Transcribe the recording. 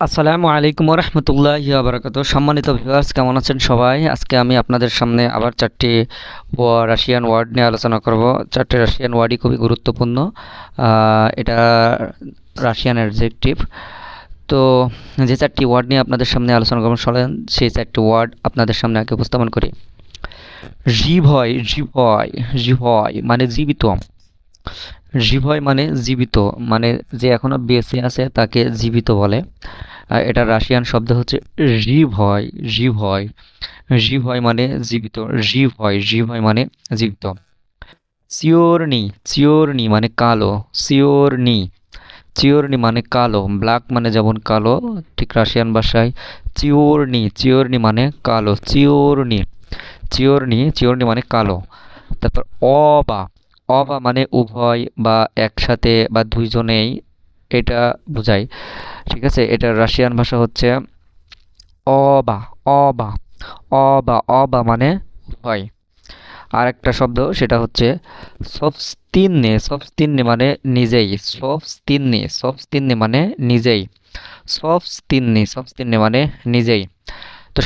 আসসালামু আলাইকুম রহমতুল্লাহি বারাকাতুহু। সম্মানিত ভিউয়ার্স, কেমন আছেন সবাই? আজকে আমি আপনাদের সামনে আবার চারটি রাশিয়ান ওয়ার্ড নিয়ে আলোচনা করব। চারটি রাশিয়ান ওয়ার্ডই খুবই গুরুত্বপূর্ণ। এটা রাশিয়ান অ্যাডজেক্টিভ। তো যে চারটি ওয়ার্ড নিয়ে আপনাদের সামনে আলোচনা করব, চলেন সেই চারটি ওয়ার্ড আপনাদের সামনে আগে উপস্থাপন করি। জিভয়, জিভয়, জিভয় মানে জীবিত। জিভয় মানে জীবিত, মানে যে এখনো বেঁচে আছে তাকে জীবিত বলে। এটা রাশিয়ান শব্দ হচ্ছে জিভয়, জিভয়, জিভয় মানে জীবিত, জিভয়, জিভয় মানে জীবিত। চিওরনি, চিওরনি মানে কালো, চিওরনি, চিওরনি মানে কালো, ব্ল্যাক মানে যেমন কালো, ঠিক রাশিয়ান ভাষায় চিওরনি, চিওরনি মানে কালো, চিওরনি, চিওরনি, চিওরনি মানে কালো। তারপর অবা, অবা মানে উভয় বা একসাথে বা দুইজনেই, এটা বোঝায়। ঠিক আছে, এটা রাশিয়ান ভাষা হচ্ছে অবা, অবা, অবা, অবা মানে উভয়। আর একটা শব্দ সেটা হচ্ছে সবস্তিন্নে, সবস্তিন্নে মানে নিজেই, সবস্তিন্নে, সবস্তিন্নে মানে নিজেই, সবস্তিন্নে, সবস্তিন্নে মানে নিজেই। তো